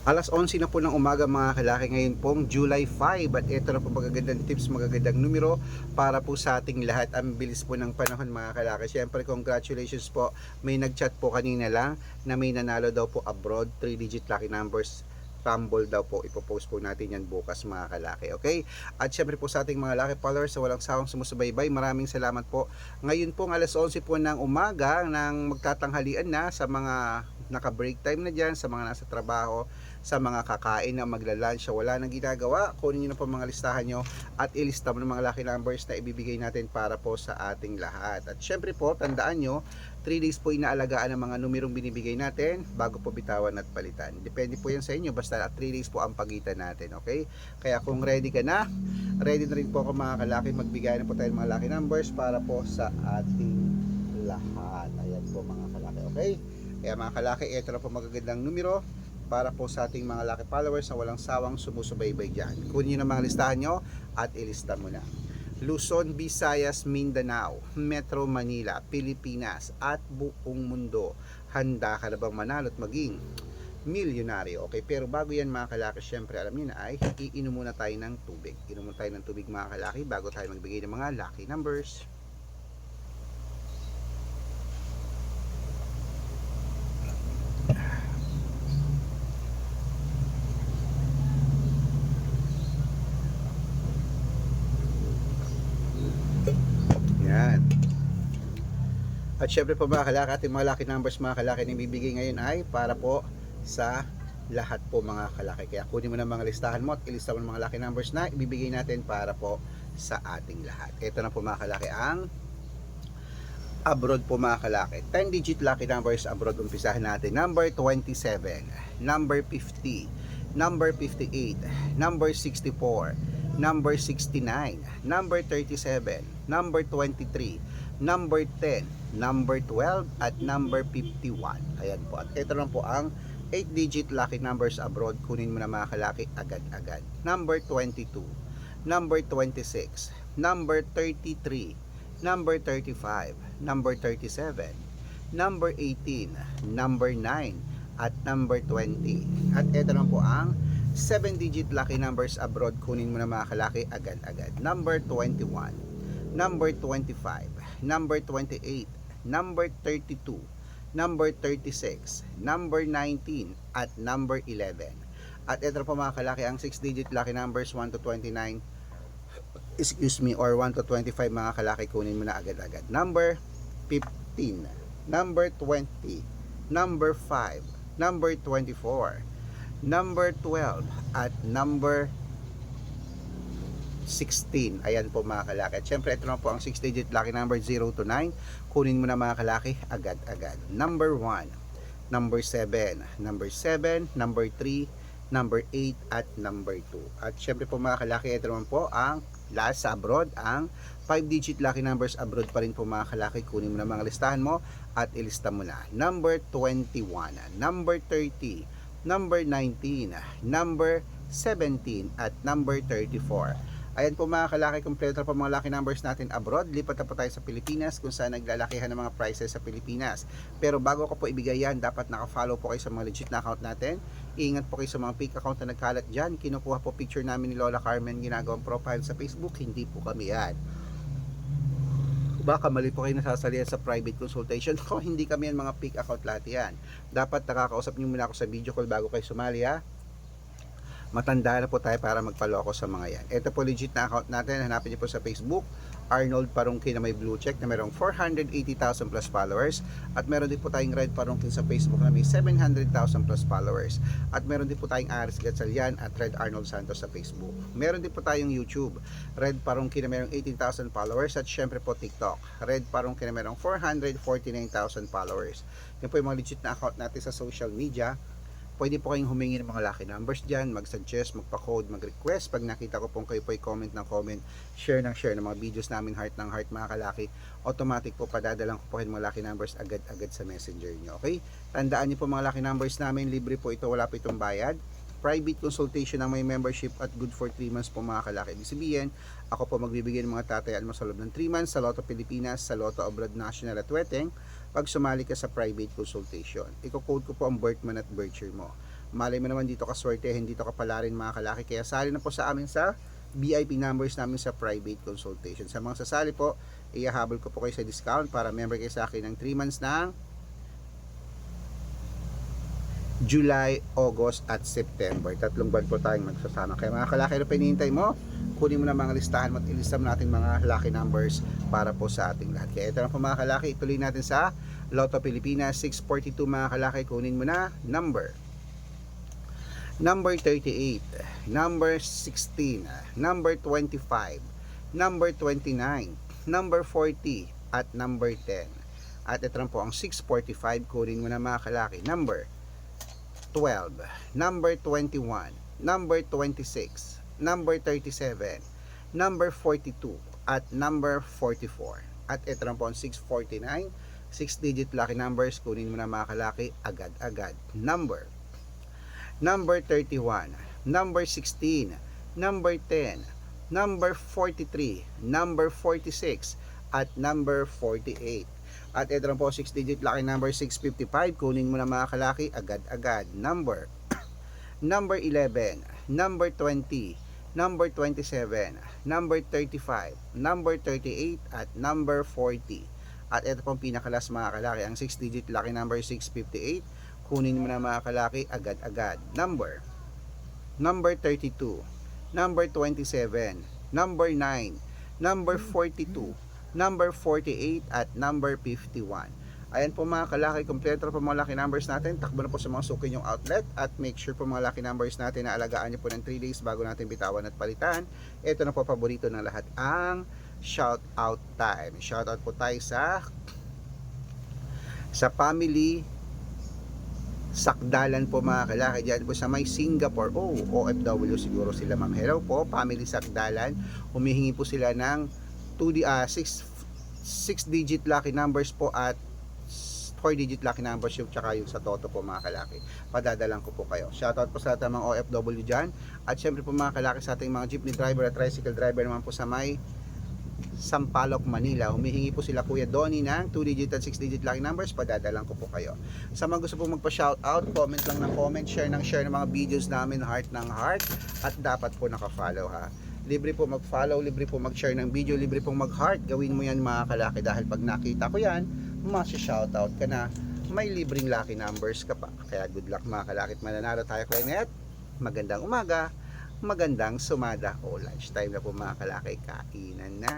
Alas 11 na po ng umaga mga kalaki, ngayon pong July 5, at ito na po magagandang tips, magagandang numero para po sa ating lahat. Ang bilis po ng panahon mga kalaki. Siyempre congratulations po, may nagchat po kanina lang na may nanalo daw po abroad, 3 digit lucky numbers Rumble daw po. Ipopost po natin yan bukas mga kalaki, okay? At syempre po sa ating mga lucky followers sa walang sawang sumusubaybay, maraming salamat po. Ngayon pong alas 11 po ng umaga, nang magtatanghalian na sa mga naka-break time na dyan, sa mga nasa trabaho, sa mga kakain na magla-lunch, wala nang ginagawa, kunin nyo na po mga listahan nyo at ilista mo ng mga lucky numbers na ibibigay natin para po sa ating lahat. At syempre po, tandaan nyo, 3 days po inaalagaan ang mga numerong binibigay natin bago po bitawan at palitan. Depende po yan sa inyo, basta 3 days po ang pagitan natin, okay? Kaya kung ready ka na, ready na rin po ako mga kalaki, magbigay na po tayo ng mga lucky numbers para po sa ating lahat. Ayan po mga kalaki, okay? Kaya mga kalaki, ito na po magagandang numero para po sa ating mga lucky followers na walang sawang sumusubaybay dyan. Kunin nyo na mga listahan nyo at ilista mo na. Luzon, Visayas, Mindanao, Metro Manila, Pilipinas at buong mundo. Handa ka na bang manalo at maging milyonaryo? Okay, pero bago yan mga kalaki, syempre alam niyo na ay iinom muna tayo ng tubig. Inom muna tayo ng tubig mga kalaki bago tayo magbigay ng mga lucky numbers. Yan. At syempre po mga kalaki, ating mga lucky numbers mga kalaki na ibibigay ngayon ay para po sa lahat po mga kalaki. Kaya kunin mo na mga listahan mo at ilista mo ng mga lucky numbers na ibibigay natin para po sa ating lahat. Ito na po mga kalaki ang abroad po mga kalaki. 10 digit lucky numbers abroad. Umpisahan natin. Number 27, number 50, number 58, number 64, number 69, number 37, number 23, number 10, number 12 at number 51. Ayan po. At ito lang po ang 8 digit lucky numbers abroad. Kunin mo na mga kalaki agad-agad. Number 22, number 26, number 33, number 35, number 37, number 18, number 9 at number 20. At ito lang po ang 7 digit lucky numbers abroad. Kunin mo na mga kalaki agad-agad. Number 21, number 25, number 28, number 32, number 36, number 19 at number 11. At ito po mga kalaki ang 6 digit lucky numbers 1 to 29, or 1 to 25 mga kalaki. Kunin mo na agad-agad. Number 15, number 20, number 5, number 24, number 12 at number 16. Ayan po mga kalaki. At syempre ito na po ang 6 digit lucky number 0 to 9. Kunin mo na mga kalaki agad-agad. Number 1, number 7, number 7, number 3, number 8 at number 2. At syempre po mga kalaki, ito naman po ang last sa abroad, ang 5 digit lucky numbers abroad pa rin po mga kalaki. Kunin mo na mga listahan mo at ilista mo na. Number 21, number 30, number 19, number 17 at number 34. Ayan po mga kalaki, kompleto po mga lucky numbers natin abroad. Lipat na po tayo sa Pilipinas kung saan naglalakihan ng mga prices sa Pilipinas. Pero bago ko po ibigay yan, dapat naka-follow po kayo sa mga legit na account natin. Ingat po kayo sa mga fake account na nagkalat dyan. Kinukuha po picture namin ni Lola Carmen, ginagawang profile sa Facebook. Hindi po kami yan. Baka mali po kayo nasasalihan sa private consultation. Ako, hindi kami yan mga fake account lahat yan. Dapat nakakausap nyo muna ako sa video call bago kayo sumali ha. Matanda na po tayo para magpaloko sa mga yan. Ito po legit na account natin. Hanapin niyo po sa Facebook, Arnold Parungkin na may blue check na mayroong 480,000 plus followers. At meron din po tayong Red Parungkin sa Facebook na may 700,000 plus followers. At meron din po tayong Aris Gatchalian at Red Arnold Santos sa Facebook. Meron din po tayong YouTube, Red Parungkin na mayroong 18,000 followers. At syempre po TikTok, Red Parungkin na mayroong 449,000 followers. Yan po yung mga legit na account natin sa social media. Pwede po kayong humingi ng mga lucky numbers dyan, mag-suggest, magpa-code, mag-request. Pag nakita ko pong kayo po ay comment ng comment, share ng mga videos namin, heart ng heart mga kalaki, automatic po padadalang ko po kayo mga lucky numbers agad-agad sa messenger nyo. Okay? Tandaan nyo po mga lucky numbers namin, libre po ito, wala po itong bayad. Private consultation ang may membership at good for 3 months po mga kalaki. Ibig sabihin, ako po magbibigay ng mga tatayaan mo sa loob ng 3 months sa Lotto Pilipinas, sa Lotto Abroad National at Weteng pag sumali ka sa private consultation. Iko-code ko po ang birth month at birth year mo. Malay mo naman dito ka swertehin, dito ka pala rin mga kalaki. Kaya sali na po sa amin sa VIP numbers namin sa private consultation. Sa mga sasali po, ihahabol ko po kayo sa discount para member kayo sa akin ng 3 months ng July, August at September. 3 buwan po tayong magsasama. Kaya mga kalaki, ano pa hinihintay mo? Kunin mo na mga listahan mo at ilista mo natin mga lucky numbers para po sa ating lahat. Kaya ito na po mga kalaki, ituloy natin sa Lotto Pilipinas 642 mga kalaki. Kunin mo na number 38, number 16, number 25, number 29, number 40 at number 10. At ito na po ang 645. Kunin mo na mga kalaki, number 12, number 21, number 26, number 37, number 42 at number 44. At ito na po ang 649, 6-digit lucky numbers. Kunin mo na mga kalaki agad-agad. Number 31, number 16, number 10, number 43, number 46 at number 48. At ito lang po 6-digit lucky number 655. Kunin mo na mga kalaki agad-agad. Number 11, number 20, number 27, number 35, number 38 at number 40. At ito pong pinakalas mga kalaki, ang 6-digit lucky number 658. Kunin mo na mga kalaki agad-agad. Number 32, number 27, number 9, number 42, number 48 at number 51. Ayan po mga kalaki, kompleto po mga lucky numbers natin. Takbo na po sa mga suki yung outlet at make sure po mga lucky numbers natin na alagaan nyo po ng 3 days bago natin bitawan at palitan. Ito na po paborito ng lahat, ang shout out time. Shout out po tayo sa family Sakdalan po mga kalaki, dyan po sa may Singapore. OFW siguro sila ma'am. Hello po, family Sakdalan. Humihingi po sila ng 6-digit lucky numbers po at 4-digit lucky numbers yung tsaka yung sa Toto po mga kalaki. Padadalan ko po kayo. Shoutout po sa ating mga OFW dyan. At syempre po mga kalaki sa ating mga jeepney driver at tricycle driver naman po sa may Sampaloc, Manila. Humihingi po sila Kuya Donnie ng 2-digit at 6-digit lucky numbers. Padadalan ko po kayo. Sa mga gusto po magpa-shoutout, comment lang ng comment, share ng mga videos namin, heart ng heart, at dapat po naka-follow ha. Libre po mag-follow, libre po mag-share ng video, libre pong mag-heart. Gawin mo yan mga kalaki dahil pag nakita ko yan, masya-shoutout ka na, may libreng lucky numbers ka pa. Kaya good luck mga kalaki at mananalo tayo, Clemet. Magandang umaga, magandang sumada o lunch time na po mga kalaki, kainan na.